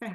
Okay.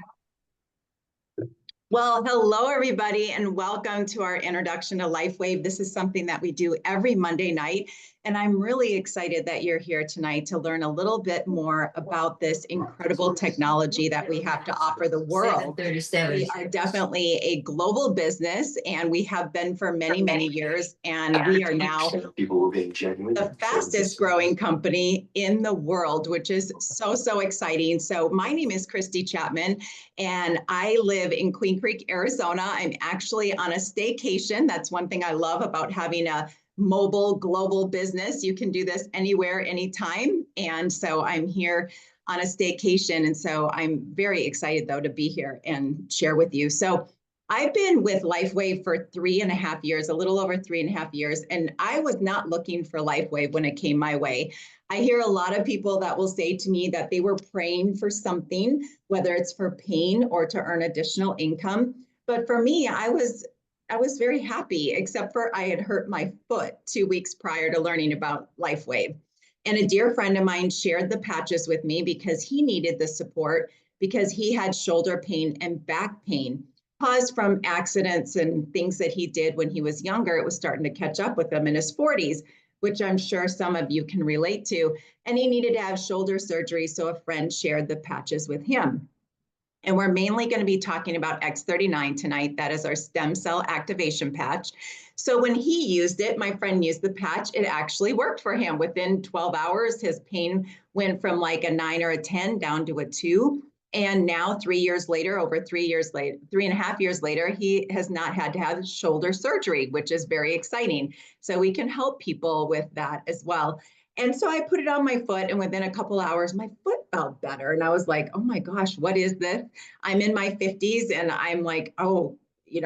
Well, hello, everybody, and welcome to our introduction to LifeWave. This is something that we do every Monday night, and I'm really excited that you're here tonight to learn a little bit more about this incredible technology that we have to offer the world. We are definitely a global business, and we have been for many, many years, and we are now the fastest growing company in the world, which is so exciting. So my name is Christy Chapman, and I live in Queen Creek, Arizona. I'm actually on a staycation. That's one thing I love about having a mobile global business. You can do this anywhere, anytime. And so I'm here on a staycation. And so I'm very excited, though, to be here and share with you. So I've been with LifeWave for 3.5 years, a little over 3.5 years, and I was not looking for LifeWave when it came my way. I hear a lot of people that will say to me that they were praying for something, whether it's for pain or to earn additional income. But for me, I was very happy, except for I had hurt my foot 2 weeks prior to learning about LifeWave. And a dear friend of mine shared the patches with me because he needed the support because he had shoulder pain and back pain caused from accidents and things that he did when he was younger. It was starting to catch up with him in his 40s, which I'm sure some of you can relate to. And he needed to have shoulder surgery, so a friend shared the patches with him. And we're mainly going to be talking about X39 tonight. That is our stem cell activation patch. So when he used it, my friend used the patch, it actually worked for him. Within 12 hours, his pain went from like a 9 or a 10 down to a 2. And now 3 years later, over 3 years later, 3.5 years later, he has not had to have shoulder surgery, which is very exciting. So we can help people with that as well. And so I put it on my foot, and within a couple hours, my foot felt better. And I was like, oh my gosh, what is this? I'm in my 50s, and I'm like, oh,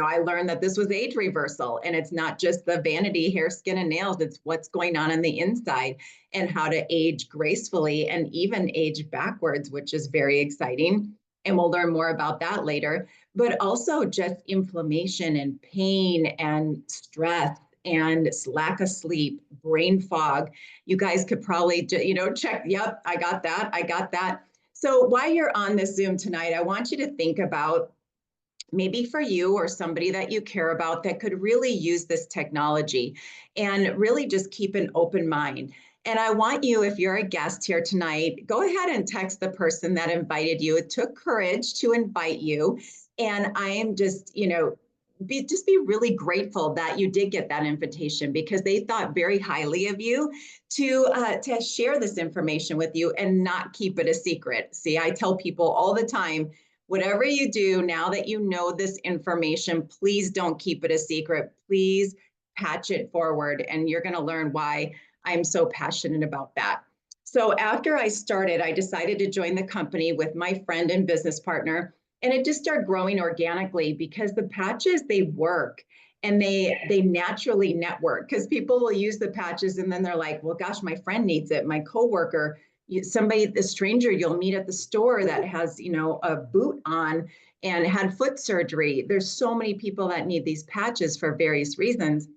I learned that this was age reversal, and it's not just the vanity, hair, skin, and nails. It's what's going on the inside and how to age gracefully and even age backwards, which is very exciting. And we'll learn more about that later. But also just inflammation and pain and stress and lack of sleep, brain fog. You guys could probably, check, yep, I got that. So while you're on this Zoom tonight, I want you to think about maybe for you or somebody that you care about that could really use this technology, and really just keep an open mind. And I want you, if you're a guest here tonight, go ahead and text the person that invited you. It took courage to invite you. And I am just, be really grateful that you did get that invitation, because they thought very highly of you to share this information with you and not keep it a secret. See, I tell people all the time, whatever you do, now that you know this information, please don't keep it a secret. Please patch it forward, and you're going to learn why I'm so passionate about that. So after I started, I decided to join the company with my friend and business partner, and it just started growing organically because the patches, they work, and they naturally network, because people will use the patches and then they're like, well, gosh, my friend needs it, my coworker, somebody, the stranger you'll meet at the store that has, a boot on and had foot surgery. There's so many people that need these patches for various reasons.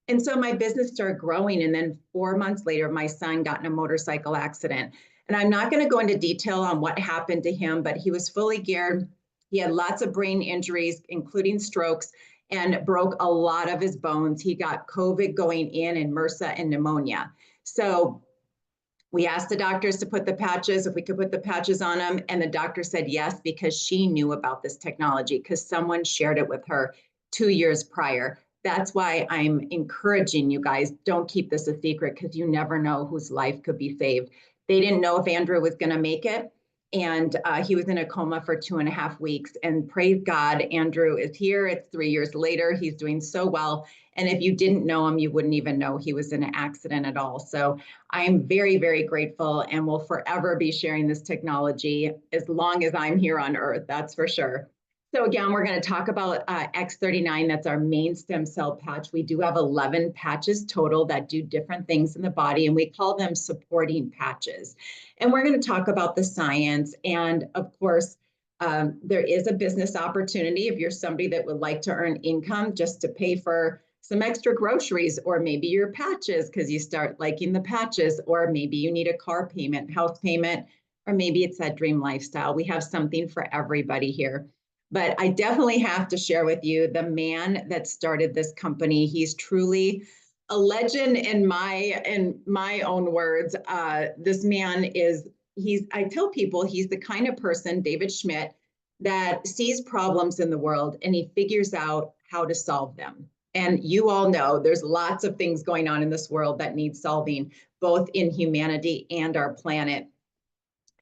And so my business started growing. And then 4 months later, my son got in a motorcycle accident. And I'm not going to go into detail on what happened to him, but he was fully geared. He had lots of brain injuries, including strokes, and broke a lot of his bones. He got COVID going in and MRSA and pneumonia. So we asked the doctors to put the patches, if we could put the patches on him. And the doctor said yes, because she knew about this technology, because someone shared it with her 2 years prior. That's why I'm encouraging you guys, don't keep this a secret, because you never know whose life could be saved. They didn't know if Andrew was going to make it. And he was in a coma for 2.5 weeks. And praise God, Andrew is here. It's 3 years later. He's doing so well. And if you didn't know him, you wouldn't even know he was in an accident at all. So I'm very, very grateful, and will forever be sharing this technology as long as I'm here on Earth, that's for sure. So again, we're going to talk about X39. That's our main stem cell patch. We do have 11 patches total that do different things in the body, and we call them supporting patches. And we're going to talk about the science. And of course, there is a business opportunity if you're somebody that would like to earn income just to pay for some extra groceries, or maybe your patches because you start liking the patches, or maybe you need a car payment, house payment, or maybe it's that dream lifestyle. We have something for everybody here. But I definitely have to share with you the man that started this company. He's truly a legend in my own words. This man is, I tell people he's the kind of person, David Schmidt, that sees problems in the world and he figures out how to solve them. And you all know there's lots of things going on in this world that need solving, both in humanity and our planet.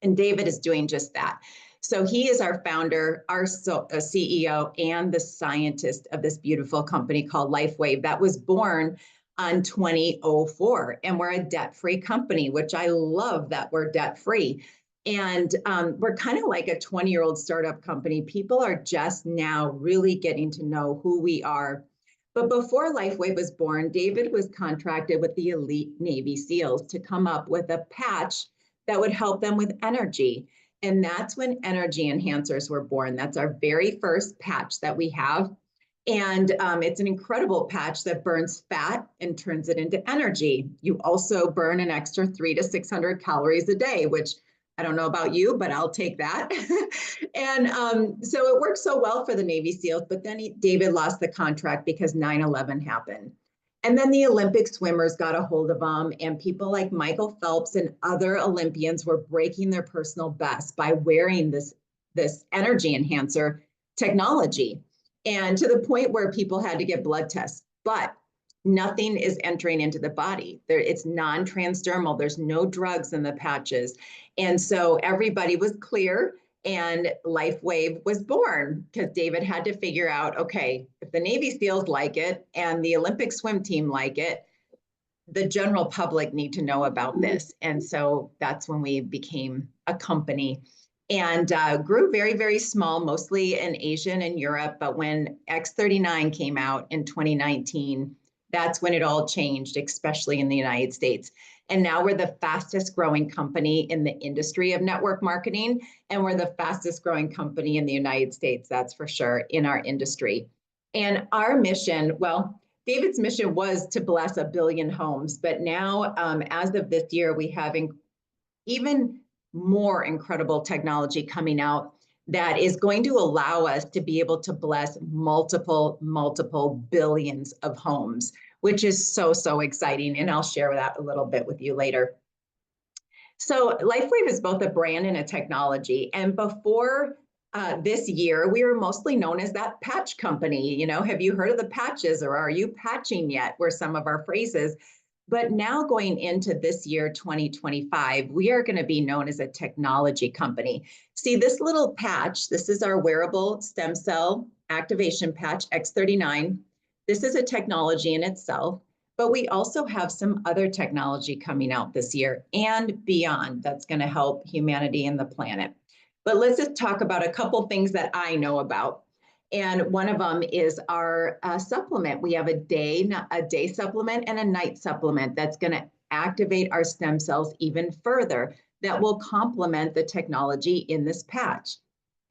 And David is doing just that. So he is our founder, our CEO, and the scientist of this beautiful company called LifeWave that was born on 2004. And we're a debt-free company, which I love that we're debt-free. And we're kind of like a 20-year-old startup company. People are just now really getting to know who we are. But before LifeWave was born, David was contracted with the elite Navy SEALs to come up with a patch that would help them with energy. And that's when energy enhancers were born. That's our very first patch that we have. And it's an incredible patch that burns fat and turns it into energy. You also burn an extra 300 to 600 calories a day, which I don't know about you, but I'll take that. And so it worked so well for the Navy SEALs, but then David lost the contract because 9/11 happened. And then the Olympic swimmers got a hold of them, and people like Michael Phelps and other Olympians were breaking their personal best by wearing this energy enhancer technology. And to the point where people had to get blood tests, but nothing is entering into the body. It's non-transdermal. There's no drugs in the patches. And so everybody was clear, and LifeWave was born because David had to figure out, okay, if the Navy SEALs like it and the Olympic swim team like it, the general public need to know about this. And so that's when we became a company and grew very, very small, mostly in Asia and in Europe. But when X39 came out in 2019, that's when it all changed, especially in the United States. And now we're the fastest growing company in the industry of network marketing. And we're the fastest growing company in the United States, that's for sure, in our industry. And our mission, well, David's mission was to bless 1 billion homes. But now, as of this year, we have even more incredible technology coming out that is going to allow us to be able to bless multiple billions of homes, which is so exciting. And I'll share that a little bit with you later. So LifeWave is both a brand and a technology. And before this year, we were mostly known as that patch company. You know, have you heard of the patches, or are you patching yet, were some of our phrases. But now going into this year, 2025, we are going to be known as a technology company. See, this little patch, this is our wearable stem cell activation patch, X39. This is a technology in itself, but we also have some other technology coming out this year and beyond that's going to help humanity and the planet. But let's just talk about a couple things that I know about. And one of them is our supplement. We have a day supplement and a night supplement that's going to activate our stem cells even further, that will complement the technology in this patch.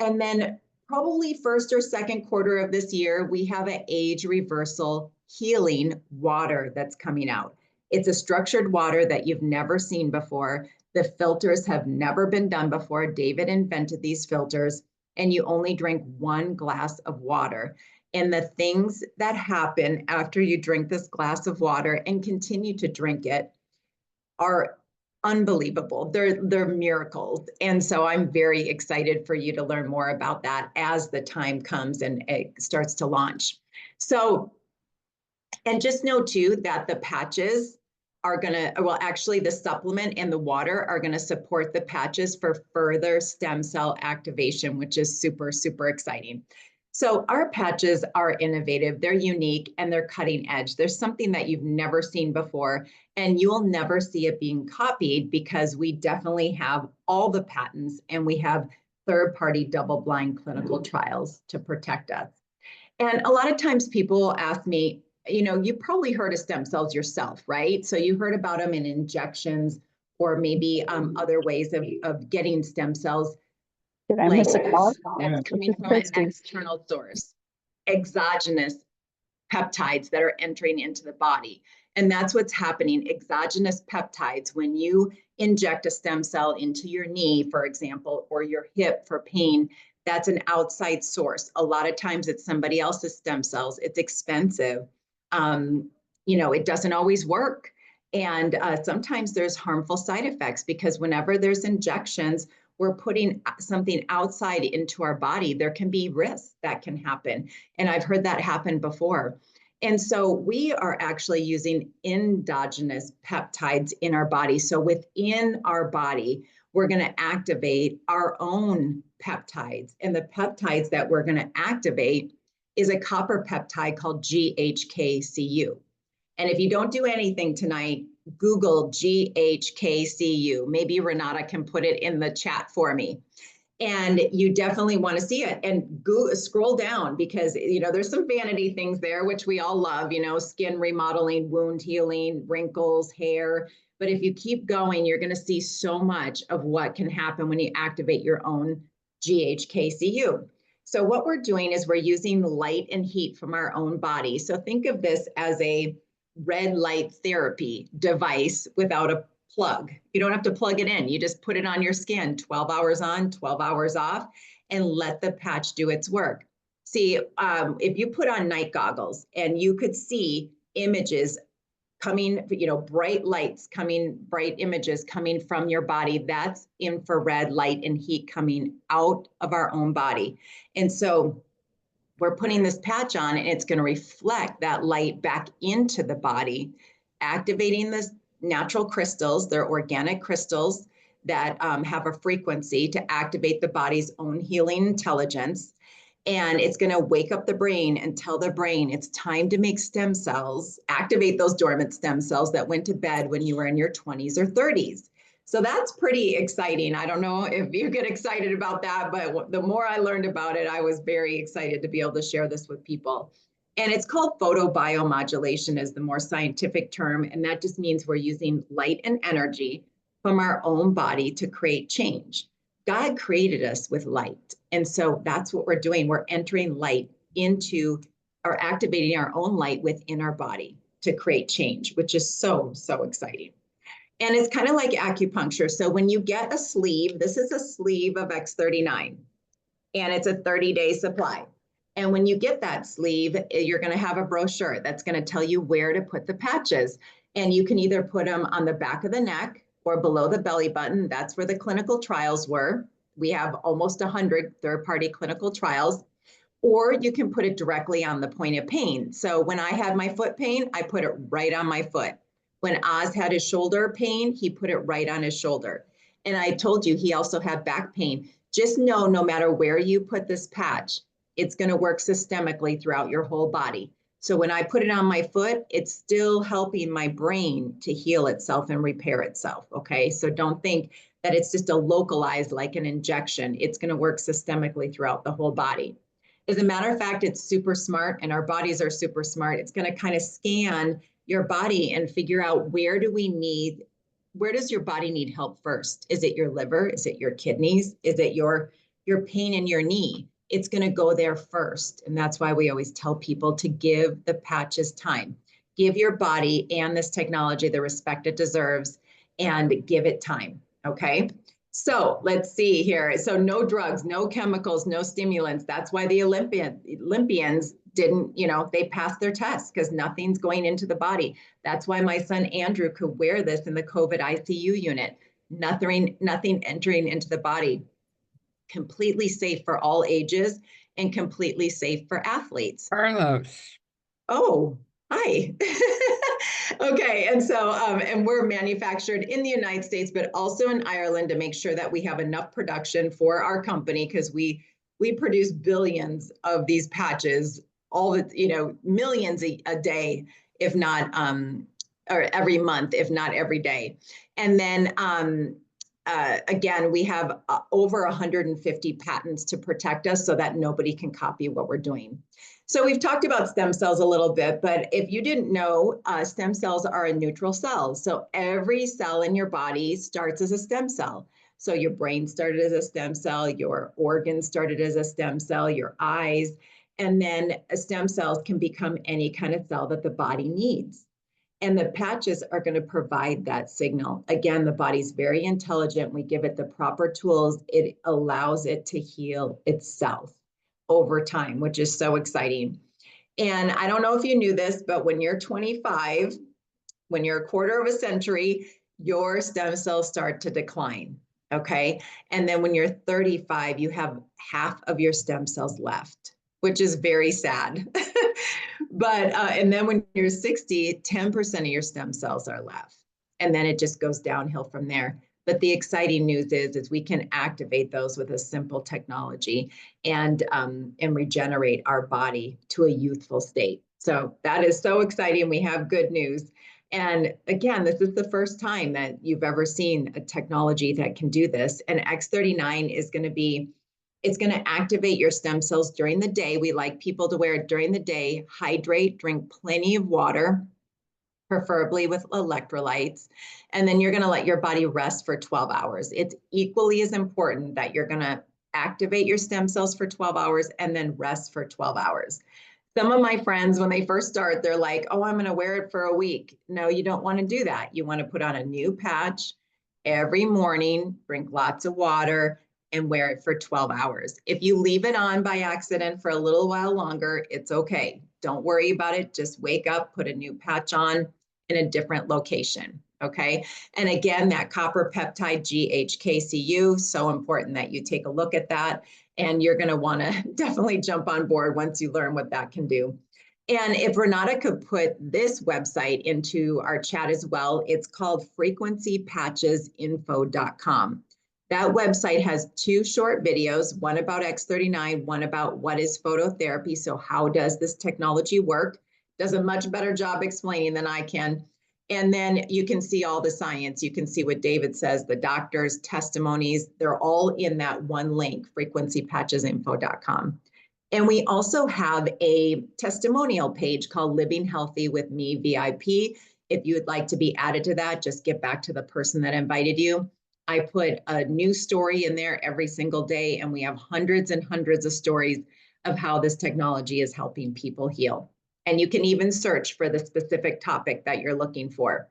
And then probably first or second quarter of this year, we have an age reversal healing water that's coming out. It's a structured water that you've never seen before. The filters have never been done before. David invented these filters. And you only drink 1 glass of water. And the things that happen after you drink this glass of water and continue to drink it are unbelievable. They're miracles. And so I'm very excited for you to learn more about that as the time comes and it starts to launch. So, and just know too that the patches are going to, well, actually the supplement and the water are going to support the patches for further stem cell activation, which is super exciting. So our patches are innovative, they're unique, and they're cutting edge. There's something that you've never seen before, and you will never see it being copied because we definitely have all the patents and we have third-party double-blind clinical trials to protect us. And a lot of times people ask me, you know, you probably heard of stem cells yourself, right? So you heard about them in injections or maybe other ways of getting stem cells. Did I miss a call? That's coming from an external source, exogenous peptides that are entering into the body. And that's what's happening. Exogenous peptides, when you inject a stem cell into your knee, for example, or your hip for pain, that's an outside source. A lot of times it's somebody else's stem cells. It's expensive. It doesn't always work. And sometimes there's harmful side effects because whenever there's injections, we're putting something outside into our body. There can be risks that can happen. And I've heard that happen before. And so we are actually using endogenous peptides in our body. So within our body, we're going to activate our own peptides. And the peptides that we're going to activate is a copper peptide called GHKCU. And if you don't do anything tonight, Google GHKCU. Maybe Renata can put it in the chat for me. And you definitely want to see it and scroll down because, there's some vanity things there, which we all love, skin remodeling, wound healing, wrinkles, hair. But if you keep going, you're going to see so much of what can happen when you activate your own GHKCU. So what we're doing is we're using light and heat from our own body. So think of this as a red light therapy device without a plug. You don't have to plug it in. You just put it on your skin, 12 hours on, 12 hours off, and let the patch do its work. See, if you put on night goggles and you could see images coming, bright lights coming, bright images coming from your body, that's infrared light and heat coming out of our own body. And so we're putting this patch on and it's going to reflect that light back into the body, activating the natural crystals. They're organic crystals that have a frequency to activate the body's own healing intelligence. And it's going to wake up the brain and tell the brain it's time to make stem cells, activate those dormant stem cells that went to bed when you were in your 20s or 30s. So that's pretty exciting. I don't know if you get excited about that, but the more I learned about it, I was very excited to be able to share this with people. And it's called photobiomodulation is the more scientific term. And that just means we're using light and energy from our own body to create change. God created us with light. And so that's what we're doing. We're entering light into or activating our own light within our body to create change, which is so, so exciting. And it's kind of like acupuncture. So when you get a sleeve, this is a sleeve of X39, and it's a 30-day supply. And when you get that sleeve, you're going to have a brochure that's going to tell you where to put the patches. And you can either put them on the back of the neck or below the belly button. That's where the clinical trials were. We have almost 100 third-party clinical trials. Or you can put it directly on the point of pain. So when I had my foot pain, I put it right on my foot. When Oz had his shoulder pain, he put it right on his shoulder. And I told you he also had back pain. Just know no matter where you put this patch, it's going to work systemically throughout your whole body. So when I put it on my foot, it's still helping my brain to heal itself and repair itself. Okay, so don't think that it's just a localized like an injection. It's going to work systemically throughout the whole body. As a matter of fact, it's super smart, and our bodies are super smart. It's going to kind of scan your body and figure out where does your body need help first? Is it your liver? Is it your kidneys? Is it your pain in your knee? It's going to go there first. And that's why we always tell people to give the patches time. Give your body and this technology the respect it deserves and give it time. Okay. So let's see here. So no drugs, no chemicals, no stimulants. That's why the Olympians didn't, they passed their tests because nothing's going into the body. That's why my son Andrew could wear this in the COVID ICU unit. Nothing entering into the body. Completely safe for all ages and completely safe for athletes. Carlos. Oh, hi. Okay, and so, and we're manufactured in the United States, but also in Ireland to make sure that we have enough production for our company because we produce billions of these patches, millions a day, if not, or every month, if not every day. And then, again, we have over 150 patents to protect us so that nobody can copy what we're doing. So we've talked about stem cells a little bit, but if you didn't know, stem cells are a neutral cell. So every cell in your body starts as a stem cell. So your brain started as a stem cell, your organs started as a stem cell, your eyes, and then stem cells can become any kind of cell that the body needs. And the patches are going to provide that signal. Again, the body's very intelligent. We give it the proper tools. It allows it to heal itself over time, which is so exciting. And I don't know if you knew this, but when you're 25, when you're a quarter of a century, your stem cells start to decline. Okay. And then when you're 35, you have half of your stem cells left, which is very sad. But, and then when you're 60, 10% of your stem cells are left. And then it just goes downhill from there. But the exciting news is we can activate those with a simple technology and regenerate our body to a youthful state. So that is so exciting. We have good news. And again, this is the first time that you've ever seen a technology that can do this. And X39 is going to be, it's going to activate your stem cells during the day. We like people to wear it during the day, hydrate, drink plenty of water, preferably with electrolytes. And then you're going to let your body rest for 12 hours. It's equally as important that you're going to activate your stem cells for 12 hours and then rest for 12 hours. Some of my friends, when they first start, they're like, oh, I'm going to wear it for a week. No, you don't want to do that. You want to put on a new patch every morning, drink lots of water, and wear it for 12 hours. If you leave it on by accident for a little while longer, it's okay. Don't worry about it. Just wake up, put a new patch on in a different location. Okay. And again, that copper peptide GHKCU, so important that you take a look at that. And you're going to want to definitely jump on board once you learn what that can do. And if Renata could put this website into our chat as well, it's called frequencypatchesinfo.com. That website has 2 short videos, one about X39, one about what is phototherapy. So how does this technology work? Does a much better job explaining than I can. And then you can see all the science. You can see what David says, the doctors' testimonies. They're all in that one link, frequencypatchesinfo.com. And we also have a testimonial page called Living Healthy with Me VIP. If you would like to be added to that, just get back to the person that invited you. I put a new story in there every single day, and we have hundreds and hundreds of stories of how this technology is helping people heal. And you can even search for the specific topic that you're looking for.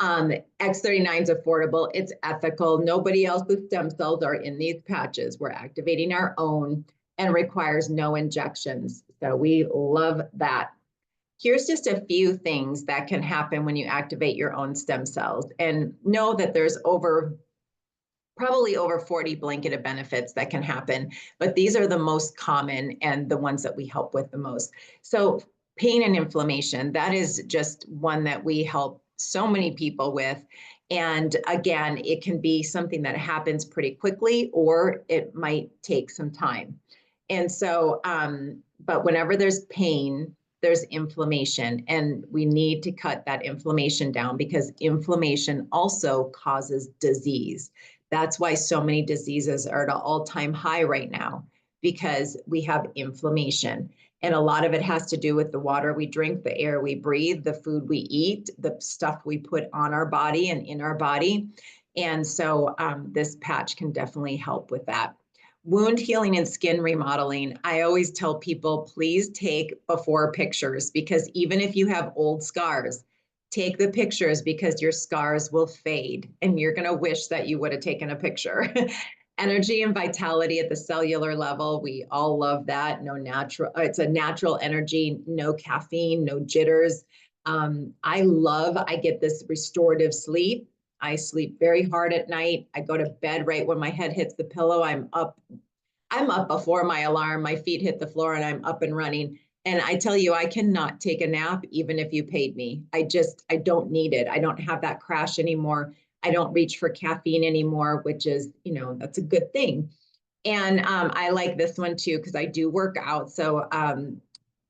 X39 is affordable. It's ethical. Nobody else's stem cells are in these patches. We're activating our own and requires no injections. So we love that. Here's just a few things that can happen when you activate your own stem cells. And know that there's probably over 40 blanketed benefits that can happen, but these are the most common and the ones that we help with the most. So pain and inflammation, that is just one that we help so many people with. And again, it can be something that happens pretty quickly, or it might take some time. And so, but whenever there's pain, there's inflammation, and we need to cut that inflammation down because inflammation also causes disease. That's why so many diseases are at an all-time high right now, because we have inflammation. And a lot of it has to do with the water we drink, the air we breathe, the food we eat, the stuff we put on our body and in our body. And so this patch can definitely help with that. Wound healing and skin remodeling. I always tell people, please take before pictures, because even if you have old scars, take the pictures, because your scars will fade and you're going to wish that you would have taken a picture. Energy and vitality at the cellular level. We all love that. It's a natural energy, no caffeine, no jitters. I get this restorative sleep. I sleep very hard at night. I go to bed right when my head hits the pillow. I'm up before my alarm. My feet hit the floor and I'm up and running. And I tell you, I cannot take a nap, even if you paid me. I don't need it. I don't have that crash anymore. I don't reach for caffeine anymore, which is, that's a good thing. And I like this one too, because I do work out. So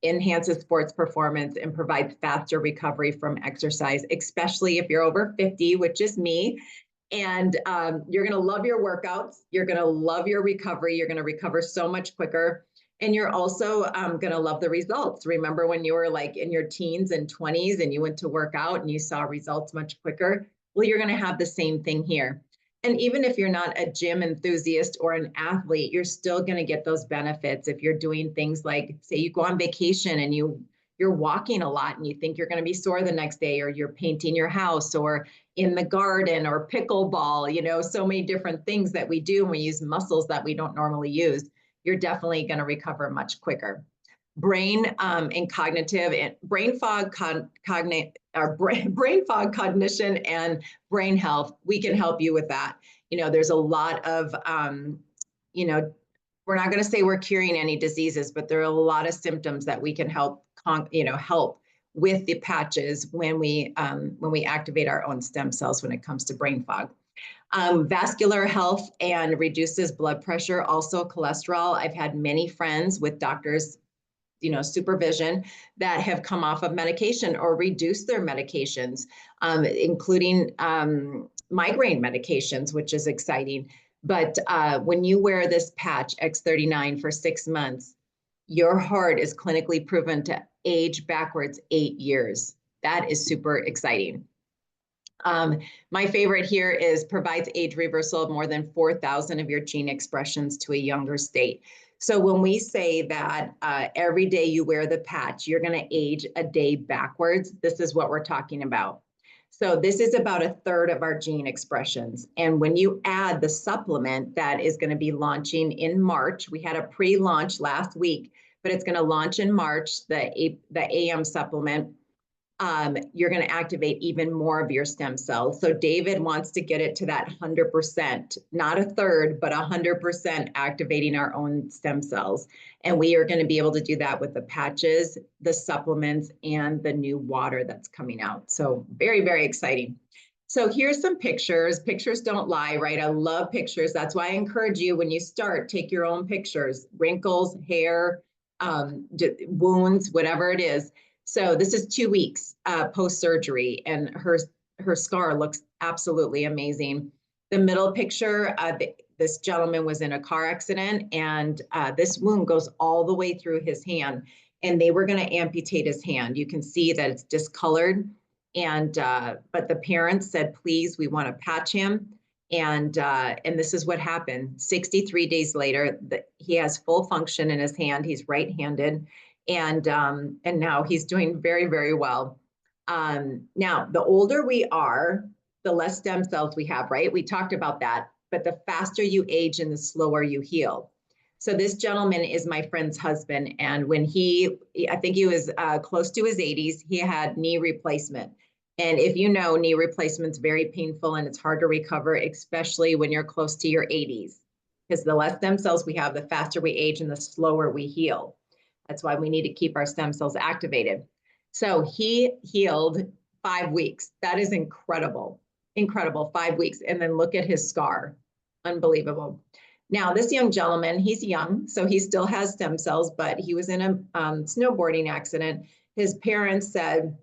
enhances sports performance and provides faster recovery from exercise, especially if you're over 50, which is me. And you're going to love your workouts. You're going to love your recovery. You're going to recover so much quicker. And you're also going to love the results. Remember when you were like in your teens and 20s and you went to work out and you saw results much quicker? Well, you're going to have the same thing here. And even if you're not a gym enthusiast or an athlete, you're still going to get those benefits if you're doing things like, say you go on vacation and you you're walking a lot and you think you're going to be sore the next day, or you're painting your house or in the garden or pickleball, you know, so many different things that we do and we use muscles that we don't normally use, you're definitely going to recover much quicker. Brain and cognitive and brain fog, brain fog, cognition, and brain health. We can help you with that. You know, there's a lot of, you know, we're not going to say we're curing any diseases, but there are a lot of symptoms that we can help, help with the patches when we activate our own stem cells when it comes to brain fog. Vascular health and reduces blood pressure, also cholesterol. I've had many friends with doctors, you know, supervision that have come off of medication or reduced their medications, including migraine medications, which is exciting. But when you wear this patch X39 for 6 months, your heart is clinically proven to age backwards 8 years. That is super exciting. My favorite here is provides age reversal of more than 4,000 of your gene expressions to a younger state. So when we say that every day you wear the patch, you're going to age a day backwards, this is what we're talking about. So this is about 1/3 of our gene expressions. And when you add the supplement that is going to be launching in March, we had a pre-launch last week, but it's going to launch in March, the AM supplement, you're going to activate even more of your stem cells. So David wants to get it to that 100%, not 1/3, but 100% activating our own stem cells. And we are going to be able to do that with the patches, the supplements, and the new water that's coming out. So very, very exciting. So here's some pictures. Pictures don't lie, right? I love pictures. That's why I encourage you when you start, take your own pictures, wrinkles, hair, wounds, whatever it is. So this is 2 weeks post-surgery, and her scar looks absolutely amazing. The middle picture, this gentleman was in a car accident, and this wound goes all the way through his hand, and they were going to amputate his hand. You can see that it's discolored, and but the parents said, please, we want to patch him. And this is what happened. 63 days later, he has full function in his hand. He's right-handed. And now he's doing very, very well. Now, the older we are, the less stem cells we have, right? We talked about that, but the faster you age and the slower you heal. So this gentleman is my friend's husband. And when I think he was close to his 80s, he had knee replacement. And if you know, knee replacement's very painful and it's hard to recover, especially when you're close to your 80s, because the less stem cells we have, the faster we age and the slower we heal. That's why we need to keep our stem cells activated. So he healed 5 weeks. That is incredible, incredible, 5 weeks. And then look at his scar, unbelievable. Now this young gentleman, he's young, so he still has stem cells, but he was in a snowboarding accident. His parents said,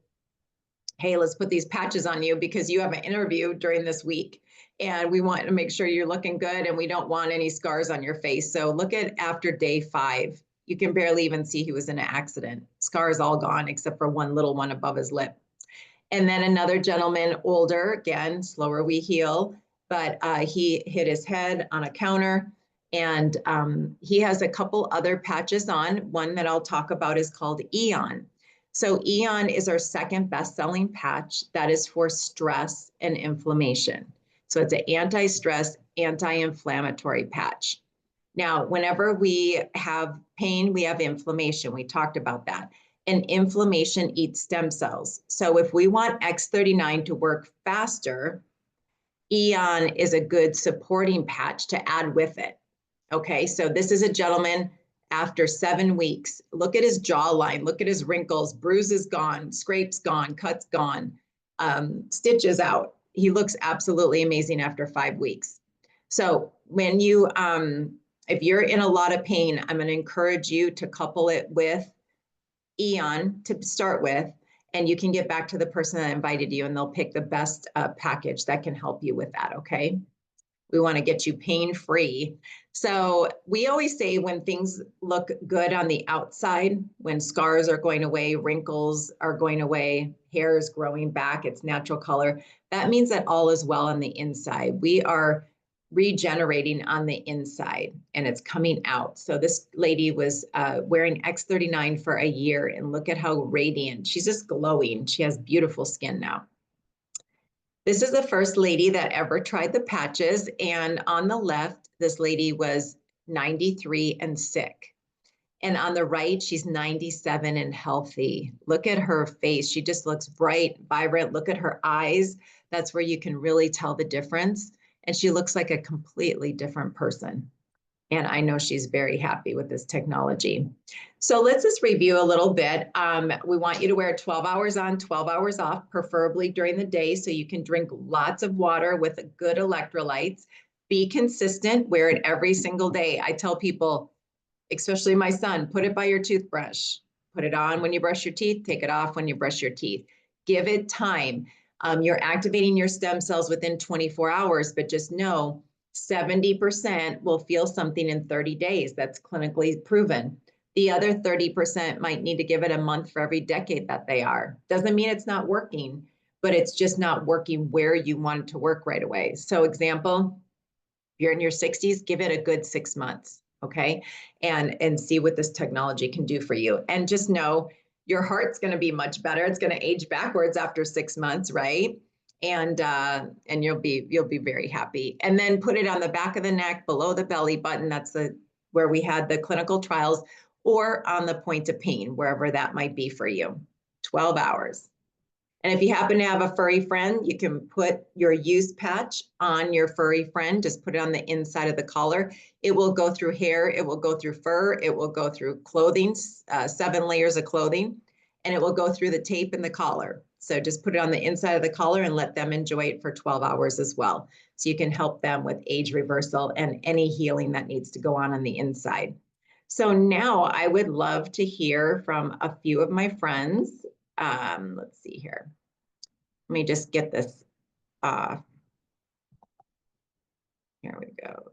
hey, let's put these patches on you because you have an interview during this week. And we want to make sure you're looking good and we don't want any scars on your face. So look at after day 5. You can barely even see he was in an accident. Scar is all gone except for one little one above his lip. And then another gentleman, older, again, slower we heal, but he hit his head on a counter, and he has a couple other patches on. One that I'll talk about is called Eon. So Eon is our second best-selling patch that is for stress and inflammation. So it's an anti-stress, anti-inflammatory patch. Now, whenever we have pain, we have inflammation. We talked about that. And inflammation eats stem cells. So if we want X39 to work faster, Eon is a good supporting patch to add with it. Okay, so this is a gentleman after 7 weeks. Look at his jawline. Look at his wrinkles. Bruises gone. Scrapes gone. Cuts gone. Stitches out. He looks absolutely amazing after 5 weeks. So when you... if you're in a lot of pain, I'm going to encourage you to couple it with Eon to start with, and you can get back to the person that invited you and they'll pick the best package that can help you with that, okay? We want to get you pain-free. So we always say when things look good on the outside, when scars are going away, wrinkles are going away, hair is growing back, it's natural color, that means that all is well on the inside. We are regenerating on the inside and it's coming out. So this lady was wearing X39 for a year and look at how radiant. She's just glowing. She has beautiful skin now. This is the first lady that ever tried the patches. And on the left, this lady was 93 and sick. And on the right, she's 97 and healthy. Look at her face. She just looks bright, vibrant. Look at her eyes. That's where you can really tell the difference. And she looks like a completely different person. And I know she's very happy with this technology. So let's just review a little bit. We want you to wear 12 hours on, 12 hours off, preferably during the day, so you can drink lots of water with good electrolytes. Be consistent, wear it every single day. I tell people, especially my son, put it by your toothbrush. Put it on when you brush your teeth, take it off when you brush your teeth. Give it time. You're activating your stem cells within 24 hours, but just know 70% will feel something in 30 days. That's clinically proven. The other 30% might need to give it a month for every decade that they are. Doesn't mean it's not working, but it's just not working where you want it to work right away. So example, if you're in your 60s, give it a good 6 months, okay? And see what this technology can do for you. And just know your heart's going to be much better. It's going to age backwards after 6 months, right? And you'll be very happy. And then put it on the back of the neck, below the belly button. That's where we had the clinical trials, or on the point of pain, wherever that might be for you. 12 hours. And if you happen to have a furry friend, you can put your use patch on your furry friend. Just put it on the inside of the collar. It will go through hair. It will go through fur. It will go through clothing, 7 layers of clothing, and it will go through the tape in the collar. So just put it on the inside of the collar and let them enjoy it for 12 hours as well. So you can help them with age reversal and any healing that needs to go on the inside. So now I would love to hear from a few of my friends. Let's see here. Let me just get this. Here we go.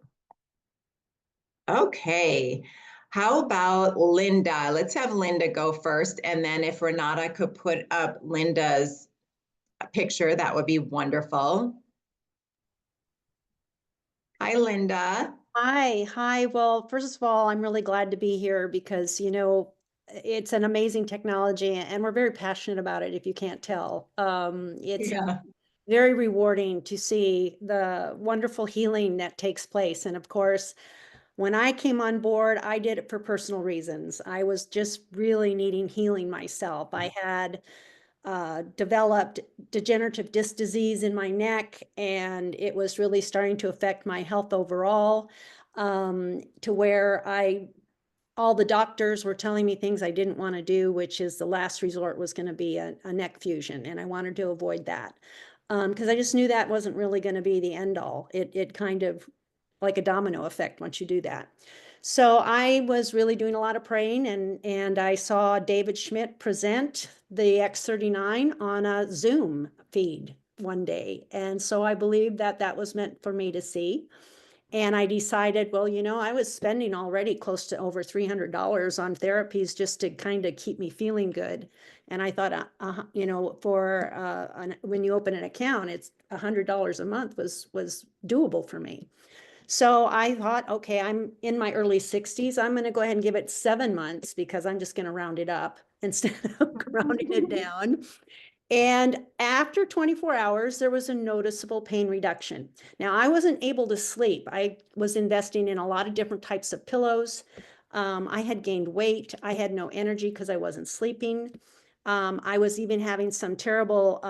Okay. How about Linda? Let's have Linda go first. And then if Renata could put up Linda's picture, that would be wonderful. Hi, Linda. Hi. Well, first of all, I'm really glad to be here because, it's an amazing technology and we're very passionate about it, if you can't tell. It's very rewarding to see the wonderful healing that takes place. And of course, when I came on board, I did it for personal reasons. I was just really needing healing myself. I had developed degenerative disc disease in my neck, and it was really starting to affect my health overall, to where all the doctors were telling me things I didn't want to do, which is the last resort was going to be a neck fusion, and I wanted to avoid that because I just knew that wasn't really going to be the end all. It kind of like a domino effect once you do that. So I was really doing a lot of praying, and I saw David Schmidt present the X39 on a Zoom feed one day. And so I believed that that was meant for me to see. And I decided, well, I was spending already close to over $300 on therapies just to kind of keep me feeling good. And I thought, when you open an account, it's $100 a month was doable for me. So I thought, okay, I'm in my early 60s. I'm going to go ahead and give it 7 months because I'm just going to round it up instead of rounding it down. And after 24 hours, there was a noticeable pain reduction. Now, I wasn't able to sleep. I was investing in a lot of different types of pillows. I had gained weight. I had no energy because I wasn't sleeping. I was even having some terrible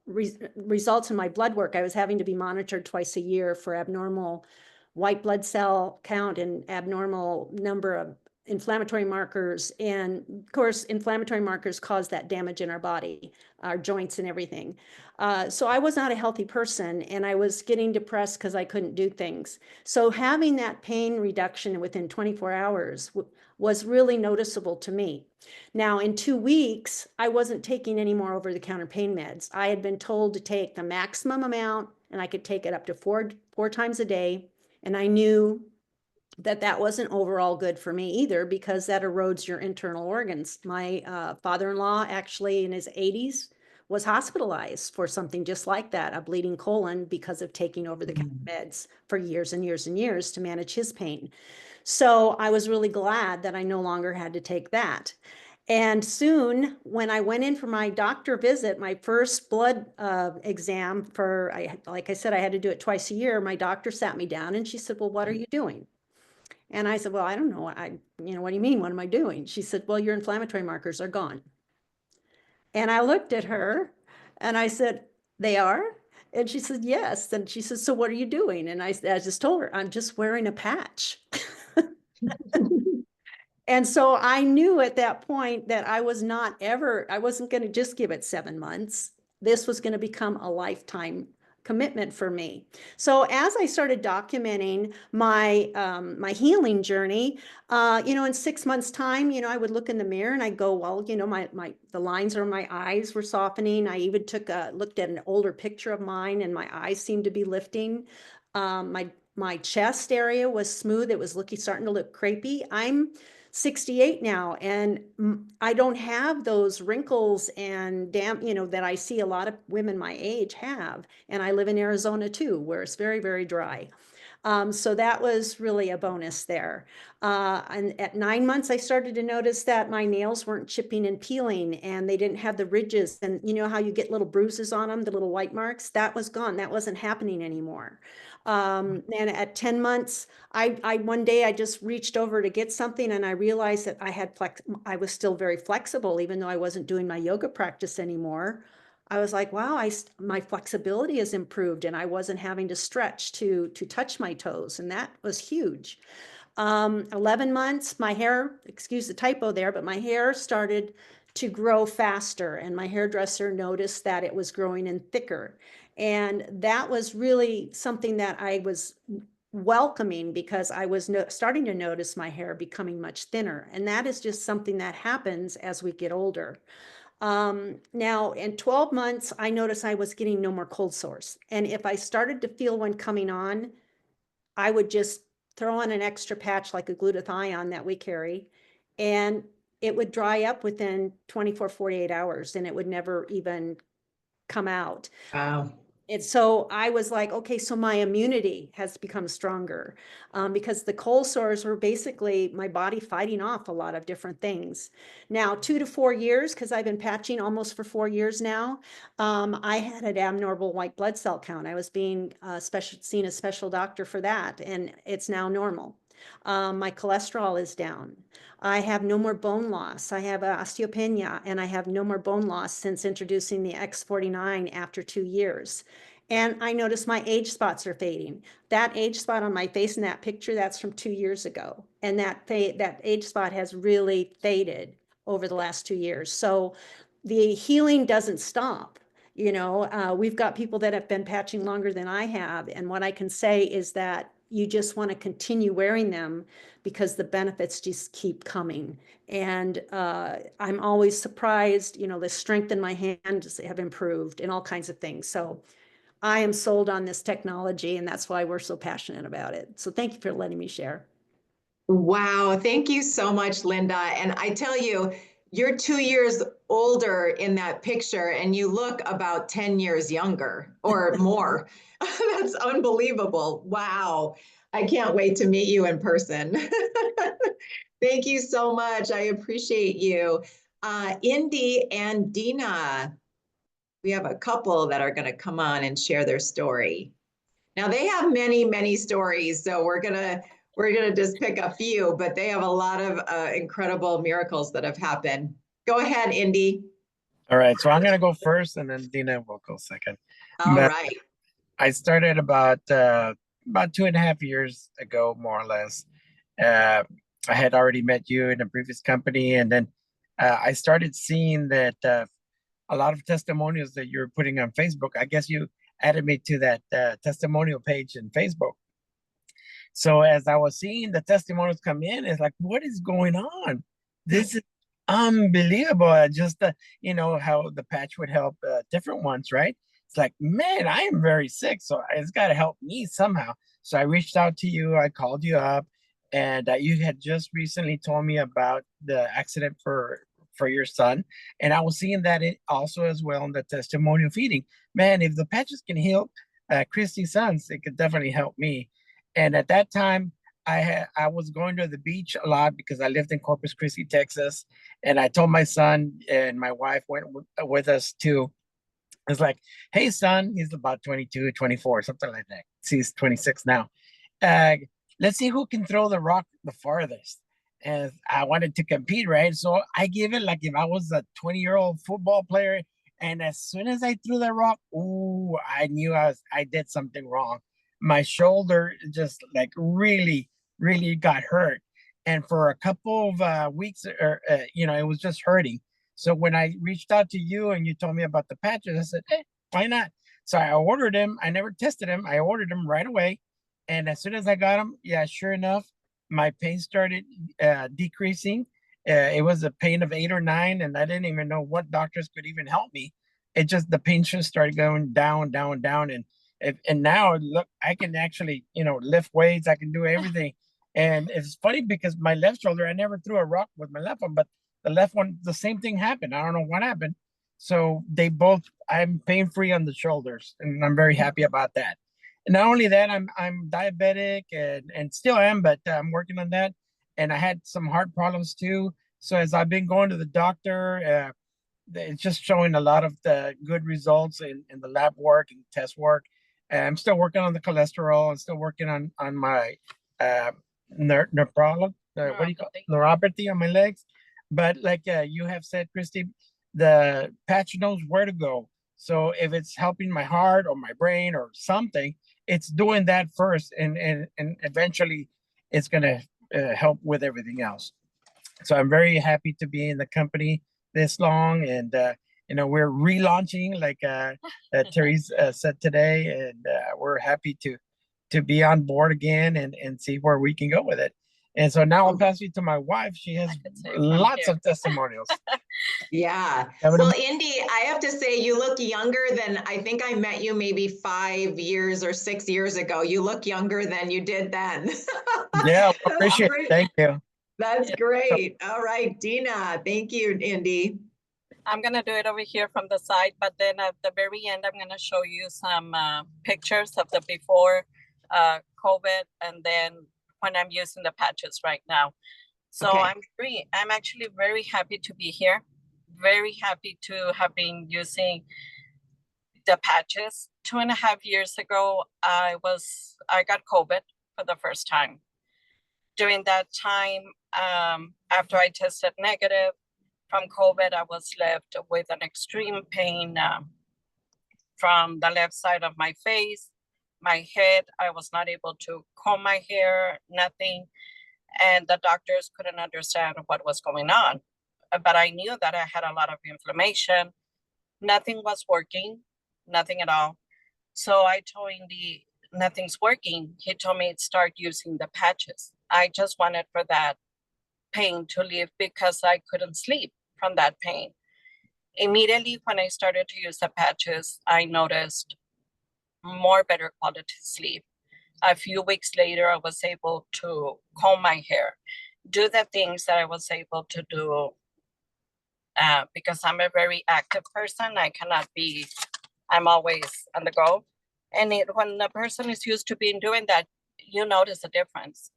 results in my blood work. I was having to be monitored twice a year for abnormal white blood cell count and abnormal number of inflammatory markers. And of course, inflammatory markers cause that damage in our body, our joints and everything. So I was not a healthy person, and I was getting depressed because I couldn't do things. So having that pain reduction within 24 hours was really noticeable to me. Now, in 2 weeks, I wasn't taking any more over-the-counter pain meds. I had been told to take the maximum amount, and I could take it up to four times a day. And I knew that that wasn't overall good for me either, because that erodes your internal organs. My father-in-law, actually in his 80s, was hospitalized for something just like that, a bleeding colon, because of taking over the meds for years and years and years to manage his pain. So I was really glad that I no longer had to take that. And soon, when I went in for my doctor visit, my first blood exam for, like I said, I had to do it twice a year. My doctor sat me down and she said, well, what are you doing? And I said, well, I don't know. What do you mean? What am I doing? She said, well, your inflammatory markers are gone. And I looked at her and I said, they are? And she said, yes. And she said, so what are you doing? And I just told her, I'm just wearing a patch. And so I knew at that point that I wasn't going to just give it 7 months. This was going to become a lifetime commitment for me. So as I started documenting my my healing journey, in 6 months' time, I would look in the mirror and I'd go, well, the lines around my eyes were softening. I even looked at an older picture of mine and my eyes seemed to be lifting. My chest area was smooth. It was starting to look crepey. I'm 68 now, and I don't have those wrinkles and that I see a lot of women my age have. And I live in Arizona too, where it's very, very dry. So that was really a bonus there. And at 9 months, I started to notice that my nails weren't chipping and peeling and they didn't have the ridges. And you know how you get little bruises on them, the little white marks? That was gone. That wasn't happening anymore. And at 10 months, one day I just reached over to get something and I realized that I was still very flexible, even though I wasn't doing my yoga practice anymore. I was like, wow, my flexibility has improved and I wasn't having to stretch to touch my toes. And that was huge. 11 months, my hair, excuse the typo there, but my hair started to grow faster and my hairdresser noticed that it was growing in thicker. And that was really something that I was welcoming because I was starting to notice my hair becoming much thinner. And that is just something that happens as we get older. Now in 12 months, I noticed I was getting no more cold sores. And if I started to feel one coming on, I would just throw on an extra patch like a glutathione that we carry, and it would dry up within 24, 48 hours and it would never even come out. Wow. And so I was like, okay, so my immunity has become stronger because the cold sores were basically my body fighting off a lot of different things. Now, 2 to 4 years, because I've been patching almost for 4 years now, I had an abnormal white blood cell count. I was being seen a special doctor for that, and it's now normal. My cholesterol is down. I have no more bone loss. I have osteopenia, and I have no more bone loss since introducing the X39 after 2 years. And I notice my age spots are fading. That age spot on my face in that picture, that's from 2 years ago. And that age spot has really faded over the last 2 years. So the healing doesn't stop. We've got people that have been patching longer than I have. And what I can say is that you just want to continue wearing them because the benefits just keep coming. And I'm always surprised, the strength in my hands have improved and all kinds of things. So I am sold on this technology, and that's why we're so passionate about it. So thank you for letting me share. Wow. Thank you so much, Linda. And I tell you, you're 2 years older in that picture and you look about 10 years younger or more. That's unbelievable. Wow. I can't wait to meet you in person. Thank you so much. I appreciate you. Indy and Dina, we have a couple that are going to come on and share their story. Now they have many, many stories, so we're gonna just pick a few, but they have a lot of incredible miracles that have happened. Go ahead, Indy. All right, so I'm gonna go first, and then Dina will go second. All right. I started about 2.5 years ago, more or less. I had already met you in a previous company, and then I started seeing that a lot of testimonials that you were putting on Facebook. I guess you added me to that testimonial page in Facebook. So as I was seeing the testimonials come in, it's like, what is going on? This is unbelievable. Just how the patch would help different ones, right? It's like, man, I am very sick, so it's got to help me somehow. So I reached out to you. I called you up, and you had just recently told me about the accident for for your son. And I was seeing that it also as well in the testimonial feeding. Man, if the patches can help Christy's sons, it could definitely help me. And at that time, I was going to the beach a lot because I lived in Corpus Christi, Texas, and I told my son, and my wife went with us too. It's like, hey, son, he's about 22, 24, something like that. He's 26 now. Uh, let's see who can throw the rock the farthest. And I wanted to compete, right? So I gave it like if I was a 20-year-old football player. And as soon as I threw the rock, ooh, I knew I did something wrong. My shoulder just like really, really got hurt. And for a couple of weeks, it was just hurting. So when I reached out to you and you told me about the patches, I said, hey, why not? So I ordered them. I never tested them. I ordered them right away. And as soon as I got them, yeah, sure enough, my pain started decreasing. It was a pain of 8 or 9, and I didn't even know what doctors could even help me. It just, the pain just started going down, down, down. And now, look, I can actually, lift weights. I can do everything. And it's funny because my left shoulder, I never threw a rock with my left one, but the left one, the same thing happened. I don't know what happened. So I'm pain-free on the shoulders, and I'm very happy about that. And not only that, I'm diabetic and still am, but I'm working on that. And I had some heart problems too. So as I've been going to the doctor, it's just showing a lot of the good results in the lab work and test work. And I'm still working on the cholesterol. I'm still working on my neuropathy on my legs. But like you have said, Christy, the patch knows where to go. So if it's helping my heart or my brain or something, it's doing that first, and eventually it's going to help with everything else. So I'm very happy to be in the company this long, and we're relaunching, like Therese said today, and we're happy to be on board again and see where we can go with it. And so now I'll pass you to my wife. She has lots of testimonials. Yeah. Well, Indy, I have to say you look younger than, I think I met you maybe 5 years or 6 years ago. You look younger than you did then. Yeah, appreciate it. Thank you. That's great. All right, Dina. Thank you, Indy. I'm going to do it over here from the side, but then at the very end, I'm going to show you some pictures of the before COVID and then when I'm using the patches right now. So okay. I'm actually very happy to be here. Very happy to have been using the patches. 2.5 years ago, I got COVID for the first time. During that time, after I tested negative from COVID, I was left with an extreme pain from the left side of my face, my head. I was not able to comb my hair, nothing. And the doctors couldn't understand what was going on. But I knew that I had a lot of inflammation. Nothing was working, nothing at all. So I told him, nothing's working. He told me start using the patches. I just wanted for that pain to leave because I couldn't sleep from that pain. Immediately when I started to use the patches, I noticed more better quality sleep. A few weeks later, I was able to comb my hair, do the things that I was able to do because I'm a very active person. I'm always on the go. And when the person is used to doing that, you notice a difference.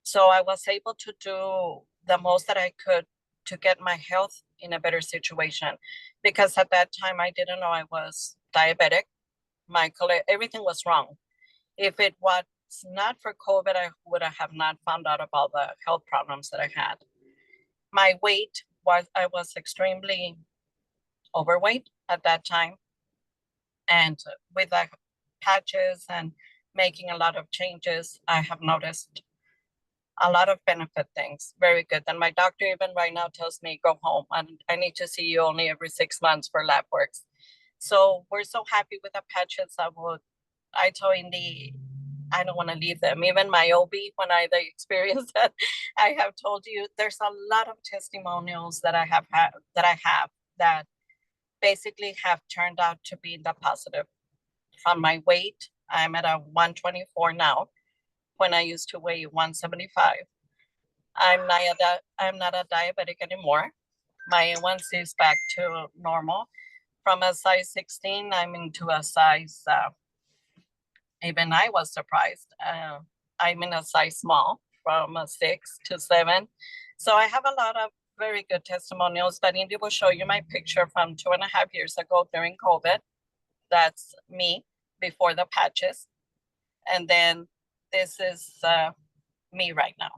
So I was able to do the most that I could to get my health in a better situation. Because at that time, I didn't know I was diabetic. Everything was wrong. If it was not for COVID, I would have not found out about the health problems that I had. My weight I was extremely overweight at that time. And with the patches and making a lot of changes, I have noticed a lot of benefit things. Very good. And my doctor even right now tells me, go home. And I need to see you only every 6 months for lab works. So we're so happy with the patches. I told Indy, I don't want to leave them. Even my OB, when I experienced that, I have told you, there's a lot of testimonials that I have that basically have turned out to be the positive. From my weight, I'm at a 124 now, when I used to weigh 175. I'm not a diabetic anymore. my A1C is back to normal. From a size 16, I'm into a size, even I was surprised. I'm in a size small, from a 6 to 7. So I have a lot of very good testimonials, but Indy will show you my picture from 2.5 years ago during COVID. That's me before the patches. And then this is me right now.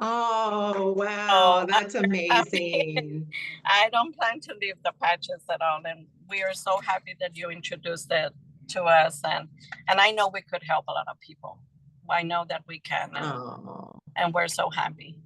Oh, wow, that's I amazing. I don't plan to leave the patches at all. And we are so happy that you introduced it to us. And I know we could help a lot of people. I know that we can. And we're so happy.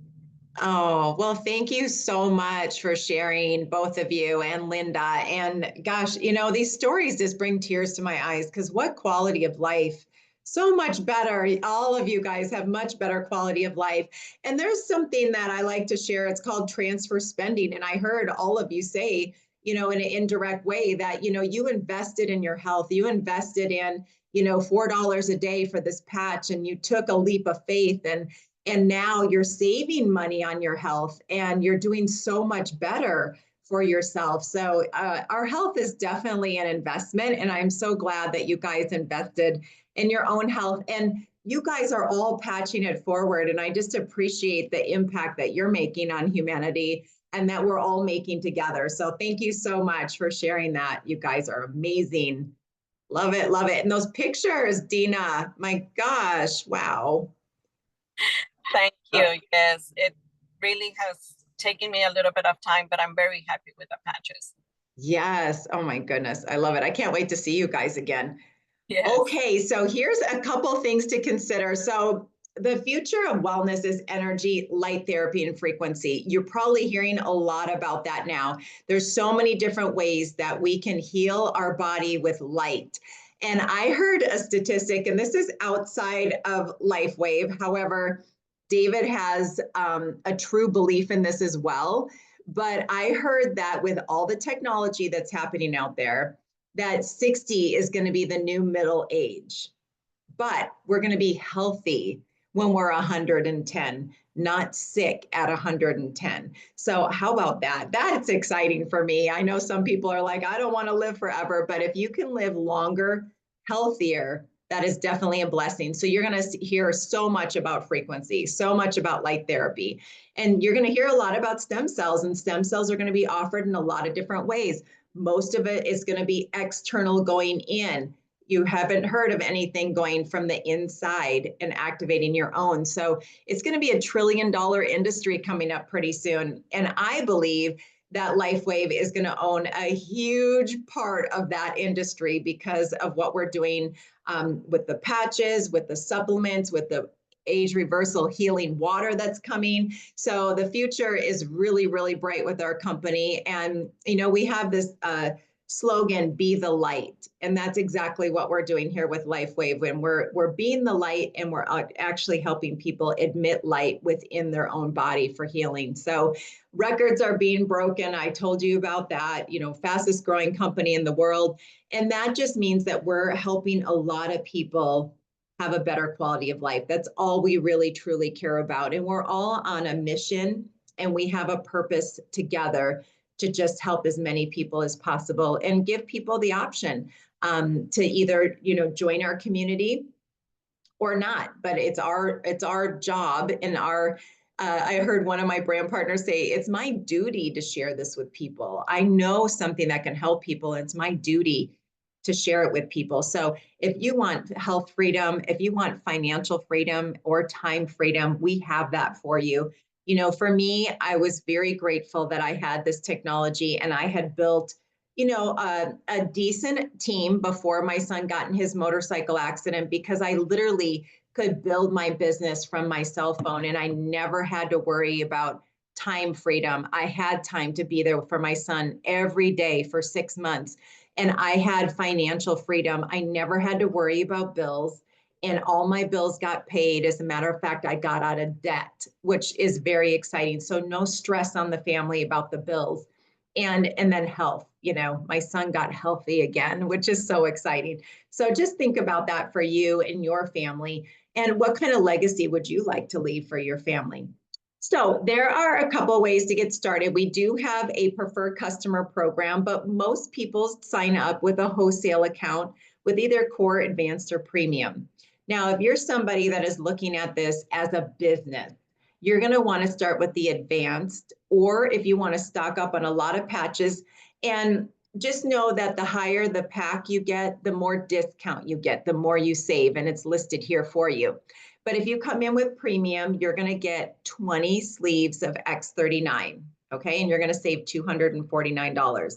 Oh, well, thank you so much for sharing, both of you and Linda. And gosh, you know, these stories just bring tears to my eyes, because what quality of life, so much better. All of you guys have much better quality of life. And there's something that I like to share. It's called transfer spending. And I heard all of you say, you know, in an indirect way that, you know, you invested in your health, you invested in, you know, $4 a day for this patch, and you took a leap of faith, and now you're saving money on your health, and you're doing so much better for yourself. So our health is definitely an investment. And I'm so glad that you guys invested in your own health. And you guys are all patching it forward. And I just appreciate the impact that you're making on humanity and that we're all making together. So thank you so much for sharing that. You guys are amazing. Love it, love it. And those pictures, Dina, my gosh, wow. Thank you. Yes, it really has taken me a little bit of time, but I'm very happy with the patches. Yes. Oh my goodness. I love it. I can't wait to see you guys again. Yes. Okay. So here's a couple things to consider. So the future of wellness is energy, light therapy, and frequency. You're probably hearing a lot about that now. There's so many different ways that we can heal our body with light. And I heard a statistic, and this is outside of LifeWave. However, David has a true belief in this as well. But I heard that with all the technology that's happening out there, that 60 is going to be the new middle age. But we're going to be healthy when we're 110, not sick at 110. So how about that? That's exciting for me. I know some people are like, I don't want to live forever, but if you can live longer, healthier, that is definitely a blessing. So you're going to hear so much about frequency, so much about light therapy, and you're going to hear a lot about stem cells, and stem cells are going to be offered in a lot of different ways. Most of it is going to be external going in. You haven't heard of anything going from the inside and activating your own. So it's going to be $1 trillion industry coming up pretty soon. And I believe that LifeWave is going to own a huge part of that industry because of what we're doing with the patches, with the supplements, with the age reversal healing water that's coming. So the future is really, really bright with our company. And, you know, we have this slogan, be the light. And that's exactly what we're doing here with LifeWave. When we're being the light, and we're actually helping people admit light within their own body for healing. So records are being broken. I told you about that, you know, fastest growing company in the world. And that just means that we're helping a lot of people have a better quality of life. That's all we really, truly care about. And we're all on a mission, and we have a purpose together to just help as many people as possible and give people the option to either, you know, join our community or not. But it's our job and our, I heard one of my brand partners say, it's my duty to share this with people. I know something that can help people, and it's my duty to share it with people. So if you want health freedom, if you want financial freedom or time freedom, we have that for you. You know, for me, I was very grateful that I had this technology, and I had built, you know, a decent team before my son got in his motorcycle accident, because I literally could build my business from my cell phone, and I never had to worry about time freedom. I had time to be there for my son every day for 6 months, and I had financial freedom. I never had to worry about bills. And all my bills got paid. As a matter of fact, I got out of debt, which is very exciting. So no stress on the family about the bills. And then health, you know, my son got healthy again, which is so exciting. So just think about that for you and your family. And what kind of legacy would you like to leave for your family? So there are a couple ways to get started. We do have a preferred customer program, but most people sign up with a wholesale account with either core, advanced, or premium. Now, if you're somebody that is looking at this as a business, you're going to want to start with the advanced, or if you want to stock up on a lot of patches. And just know that the higher the pack you get, the more discount you get, the more you save, and it's listed here for you. But if you come in with premium, you're going to get 20 sleeves of X39, okay? And you're going to save $249.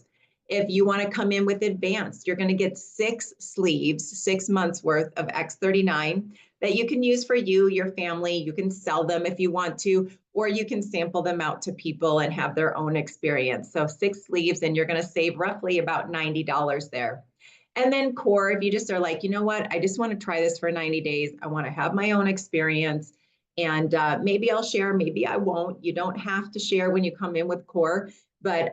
If you want to come in with advanced, you're going to get 6 sleeves, 6 months worth of X39 that you can use for you, your family. You can sell them if you want to, or you can sample them out to people and have their own experience. So 6 sleeves, and you're going to save roughly about $90 there. And then core, if you just are like, you know what, I just want to try this for 90 days. I want to have my own experience, and maybe I'll share, maybe I won't. You don't have to share when you come in with core, but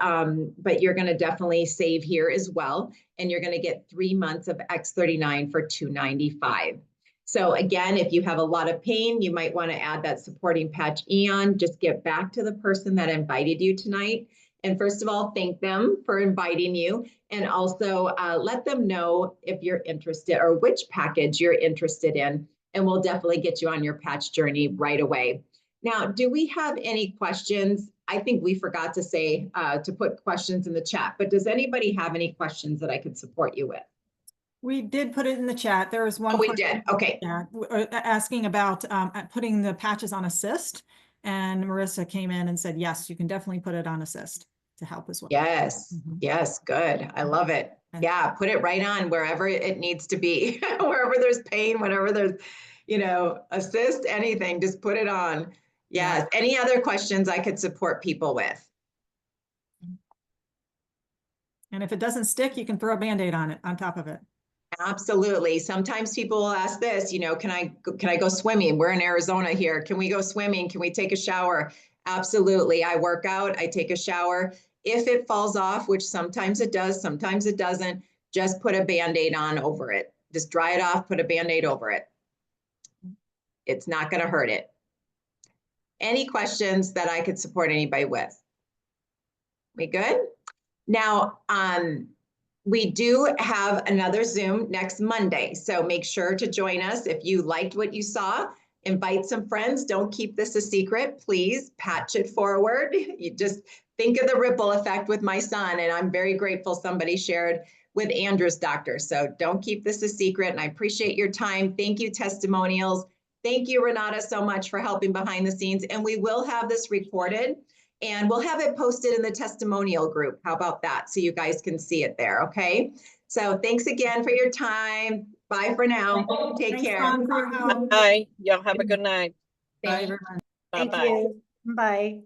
you're going to definitely save here as well. And you're going to get 3 months of X39 for $295. So again, if you have a lot of pain, you might want to add that supporting patch Eon. Just get back to the person that invited you tonight. And first of all, thank them for inviting you, and also let them know if you're interested or which package you're interested in, and we'll definitely get you on your patch journey right away. Now, do we have any questions? I think we forgot to say to put questions in the chat, but does anybody have any questions that I could support you with? We did put it in the chat. There was one. Oh, we did. Okay. Yeah, asking about putting the patches on assist, and Marissa came in and said, yes, you can definitely put it on assist to help as well. Yes. Yes. Good. I love it. Yeah. Put it right on wherever it needs to be, wherever there's pain, whenever there's, assist, anything, just put it on. Yes. Yeah. Any other questions I could support people with? And if it doesn't stick, you can throw a Band-Aid on it, on top of it. Absolutely. Sometimes people will ask this, can I go swimming? We're in Arizona here. Can we go swimming? Can we take a shower? Absolutely. I work out, I take a shower. If it falls off, which sometimes it does, sometimes it doesn't, just put a Band-Aid on over it. Just dry it off, put a Band-Aid over it. It's not going to hurt it. Any questions that I could support anybody with? We good? Now, we do have another Zoom next Monday, so make sure to join us. If you liked what you saw, invite some friends. Don't keep this a secret, please. Patch it forward. You just think of the ripple effect with my son, and I'm very grateful somebody shared with Andrew's doctor. So don't keep this a secret, and I appreciate your time. Thank you, testimonials. Thank you, Renata, so much for helping behind the scenes. And we will have this recorded, and we'll have it posted in the testimonial group. How about that? So you guys can see it there, okay? So thanks again for your time. Bye for now. Take care. Bye. Y'all have a good night. Bye, everyone. Thank Bye-bye. you. Bye.